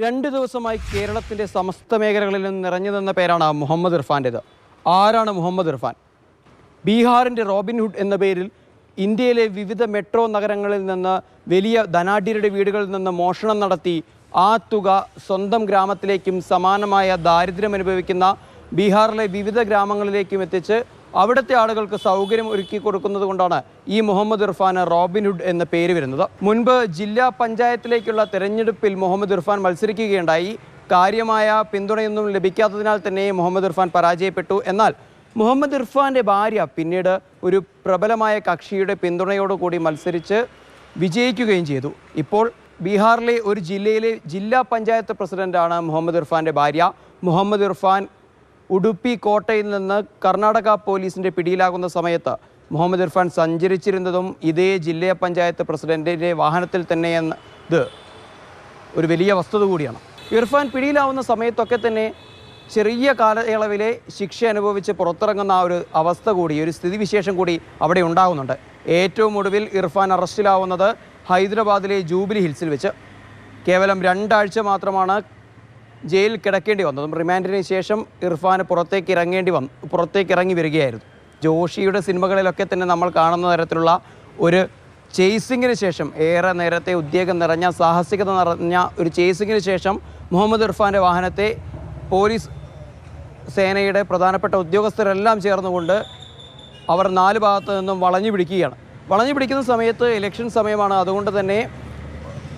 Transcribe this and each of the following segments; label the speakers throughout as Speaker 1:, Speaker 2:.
Speaker 1: 2 ദിവസമായി കേരളത്തിൻ്റെ സമസ്ത മേഖലകളിൽ നിന്ന് നിറഞ്ഞു നിന്ന പേരാണ് മുഹമ്മദ് ഇർഫാൻ്റേത്. ആരാണ് മുഹമ്മദ് ഇർഫാൻ? ബീഹാറിൻ്റെ റോബിൻഹുഡ് എന്ന പേരിൽ ഇന്ത്യയിലെ വിവിധ മെട്രോ നഗരങ്ങളിൽ നിന്ന് വലിയ ധനാഢ്യരുടെ വീടുകളിൽ നിന്ന് മോഷണം നടത്തി ആ തുക സ്വന്തം ഗ്രാമത്തിലേക്കും സമാനമായ ദാരിദ്ര്യം അനുഭവിക്കുന്ന ബീഹാറിലെ വിവിധ ഗ്രാമങ്ങളിലേക്കും എത്തിച്ച് അവിടുത്തെ ആളുകൾക്ക് സൗകര്യം ഒരുക്കി കൊടുക്കുന്നത് കൊണ്ടാണ് ഈ മുഹമ്മദ് ഇർഫാന് റോബിൻഹുഡ് എന്ന പേര് വരുന്നത്. മുൻപ് ജില്ലാ പഞ്ചായത്തിലേക്കുള്ള തെരഞ്ഞെടുപ്പിൽ മുഹമ്മദ് ഇർഫാൻ മത്സരിക്കുകയുണ്ടായി. കാര്യമായ പിന്തുണയൊന്നും ലഭിക്കാത്തതിനാൽ തന്നെ മുഹമ്മദ് ഇർഫാൻ പരാജയപ്പെട്ടു. എന്നാൽ മുഹമ്മദ് ഇർഫാൻ്റെ ഭാര്യ പിന്നീട് ഒരു പ്രബലമായ കക്ഷിയുടെ പിന്തുണയോടുകൂടി മത്സരിച്ച് വിജയിക്കുകയും ചെയ്തു. ഇപ്പോൾ ബീഹാറിലെ ഒരു ജില്ലയിലെ ജില്ലാ പഞ്ചായത്ത് പ്രസിഡന്റാണ് മുഹമ്മദ് ഇർഫാൻ്റെ ഭാര്യ. മുഹമ്മദ് ഇർഫാൻ ഉടുപ്പി കോട്ടയിൽ നിന്ന് കർണാടക പോലീസിൻ്റെ പിടിയിലാകുന്ന സമയത്ത് മുഹമ്മദ് ഇർഫാൻ സഞ്ചരിച്ചിരുന്നതും ഇതേ ജില്ലാ പഞ്ചായത്ത് പ്രസിഡന്റിൻ്റെ വാഹനത്തിൽ തന്നെയെന്നത് ഒരു വലിയ വസ്തുത കൂടിയാണ്. ഇർഫാൻ പിടിയിലാവുന്ന സമയത്തൊക്കെ തന്നെ ചെറിയ കാലയളവിലെ ശിക്ഷ അനുഭവിച്ച് പുറത്തിറങ്ങുന്ന ആ ഒരു അവസ്ഥ കൂടി, ഒരു സ്ഥിതിവിശേഷം കൂടി അവിടെ ഉണ്ടാകുന്നുണ്ട്. ഏറ്റവും ഒടുവിൽ ഇർഫാൻ അറസ്റ്റിലാവുന്നത് ഹൈദരാബാദിലെ ജൂബിലി ഹിൽസിൽ വെച്ച്. കേവലം 2 ആഴ്ച മാത്രമാണ് ജയിലിൽ കിടക്കേണ്ടി വന്നതും റിമാൻഡിന് ശേഷം ഇർഫാന് പുറത്തേക്ക് ഇറങ്ങി വരികയായിരുന്നു. ജോഷിയുടെ സിനിമകളിലൊക്കെ തന്നെ നമ്മൾ കാണുന്ന തരത്തിലുള്ള ഒരു ചേസിങ്ങിന് ശേഷം, ഏറെ നേരത്തെ ഉദ്വേഗം നിറഞ്ഞ സാഹസികത നിറഞ്ഞ ഒരു ചേസിങ്ങിന് ശേഷം മുഹമ്മദ് ഇർഫാൻ്റെ വാഹനത്തെ പോലീസ് സേനയുടെ പ്രധാനപ്പെട്ട ഉദ്യോഗസ്ഥരെല്ലാം ചേർന്നുകൊണ്ട് അവർ 4 ഭാഗത്തു നിന്നും വളഞ്ഞു പിടിക്കുകയാണ്. വളഞ്ഞു പിടിക്കുന്ന സമയത്ത് ഇലക്ഷൻ സമയമാണ്. അതുകൊണ്ട് തന്നെ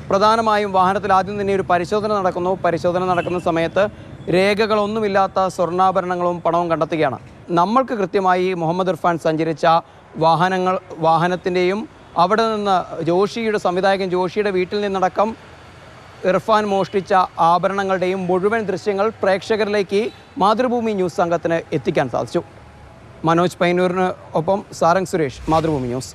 Speaker 1: പ്രധാനമായും വാഹനത്തിൽ ആദ്യം തന്നെ ഒരു പരിശോധന നടക്കുന്നു. പരിശോധന നടക്കുന്ന സമയത്ത് രേഖകളൊന്നുമില്ലാത്ത സ്വർണ്ണാഭരണങ്ങളും പണവും കണ്ടെത്തുകയാണ്. നമ്മൾക്ക് കൃത്യമായി മുഹമ്മദ് ഇർഫാൻ സഞ്ചരിച്ച വാഹനത്തിൻ്റെയും അവിടെ നിന്ന് സംവിധായകൻ ജോഷിയുടെ വീട്ടിൽ നിന്നടക്കം ഇർഫാൻ മോഷ്ടിച്ച ആഭരണങ്ങളുടെയും മുഴുവൻ ദൃശ്യങ്ങൾ പ്രേക്ഷകരിലേക്ക് മാതൃഭൂമി ന്യൂസ് സംഘത്തിന് എത്തിക്കാൻ സാധിച്ചു. മനോജ് പൈനൂരിന് ഒപ്പം സാരംഗ് സുരേഷ്, മാതൃഭൂമി ന്യൂസ്.